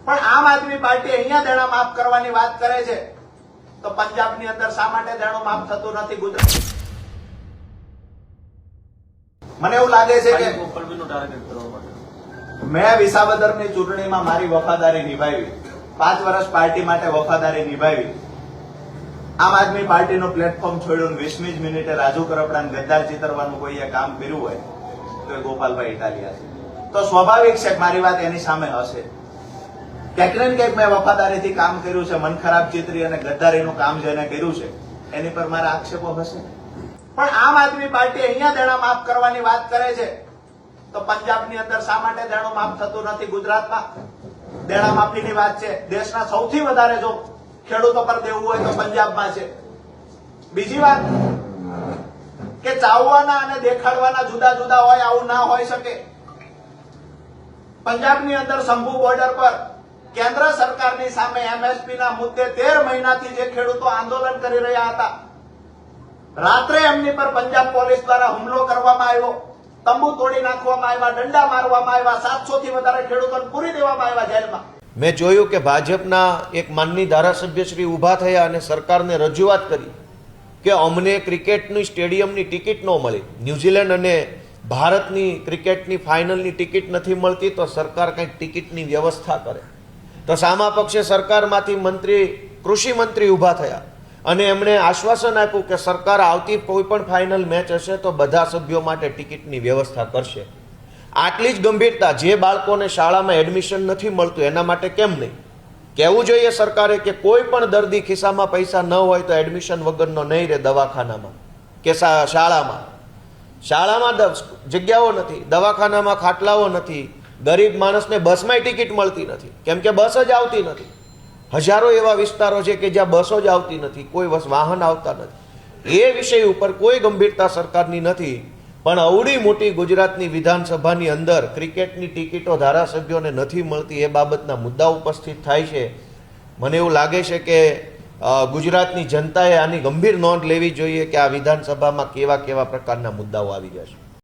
પણ આમ આદમી પાર્ટી અહીંયા દેણા માફ કરવાની વાત કરે છે તો પંજાબની અંદર શા માટે દેણું માફ થતું નથી? ગુજરાત મને એવું લાગે છે કે મેં વિસાવદરની ચૂંટણીમાં મારી વફાદારી નિભાવી, 5 વર્ષ પાર્ટી માટે વફાદારી નિભાવી, આમ આદમી પાર્ટીનું પ્લેટફોર્મ છોડ્યું, 20મી જ મિનિટે રાજુ કરપડાને ગદ્દાર ચિતરવાનું કોઈએ કામ કર્યું હોય તો એ ગોપાલભાઈ ઇટાલિયા છે. તો સ્વાભાવિક છે કે મારી વાત એની સામે હશે. ક્યાંક ને ક્યાંક મેં વફાદારીથી કામ કર્યું છે, મન ખરાબ ચિતરી અને ગદ્દારીનું કામ જેને કર્યું છે એની પર મારા આક્ષેપો હશે. પણ આમ આદમી પાર્ટી અહીંયા દેણા માફ કરવાની વાત કરે છે તો પંજાબની અંદર શા માટે દેણું માફ થતું નથી? ગુજરાતમાં દેણા માફીની વાત છે. દેશના સૌથી વધારે જો ખેડૂતો પર દેવું હોય તો પંજાબમાં છે. બીજી વાત કે ચાવવાના અને દેખાડવાના જુદા જુદા હોય, આવું ના હોઈ શકે. પંજાબની અંદર શંભુ બોર્ડર પર કેન્દ્ર સરકારની સામે એમએસપી ના મુદ્દે 13 મહિનાથી જે ખેડૂતો આંદોલન કરી રહ્યા હતા, રાત્રે એમની પર પંજાબ પોલીસ દ્વારા હુમલો કરવામાં આવ્યો, તંબુ તોડી નાખવામાં આવ્યા, દંડા મારવામાં આવ્યા, 700 થી વધારે ખેડૂતોને પૂરી દેવામાં આવ્યા જેલમાં. મેં જોયું કે ભાજપના એક માનની ધારાસભ્યશ્રી ઊભા થયા અને સરકારને રજૂઆત કરી કે અમને ક્રિકેટની સ્ટેડિયમની ટિકિટ ન મળી, ન્યુઝીલેન્ડ અને ભારતની ક્રિકેટની ફાઇનલની ટિકિટ નથી મળતી તો સરકાર કંઈક ટિકિટની વ્યવસ્થા કરે. તો સામા પક્ષે સરકારમાંથી કૃષિ મંત્રી ઊભા થયા અને એમણે આશ્વાસન આપ્યું કે સરકાર આવતી કોઈ પણ ફાઇનલ મેચ હશે તો બધા સભ્યો માટે ટિકિટની વ્યવસ્થા કરશે. આટલી જ ગંભીરતા, જે બાળકોને શાળામાં એડમિશન નથી મળતું એના માટે કેમ નહીં? કહેવું જોઈએ સરકારે કે કોઈ પણ દર્દી ખિસ્સામાં પૈસા ન હોય તો એડમિશન વગરનો નહીં રહે દવાખાનામાં કે શાળામાં. શાળામાં જગ્યાઓ નથી, દવાખાનામાં ખાટલાઓ નથી, ગરીબ માણસને બસમાં ટિકિટ મળતી નથી કેમ કે બસ જ આવતી નથી. હજારો એવા વિસ્તારો છે કે જ્યાં બસો જ આવતી નથી, કોઈ વાહન આવતા નથી. એ વિષય ઉપર કોઈ ગંભીરતા સરકારની નથી. પણ અવડી મોટી ગુજરાતની વિધાનસભાની અંદર ક્રિકેટની ટિકિટો ધારાસભ્યોને નથી મળતી એ બાબતના મુદ્દા ઉપસ્થિત થાય છે. મને એવું લાગે છે કે ગુજરાતની જનતાએ આની ગંભીર નોંધ લેવી જોઈએ કે આ વિધાનસભામાં કેવા કેવા પ્રકારના મુદ્દાઓ આવી ગયા છે.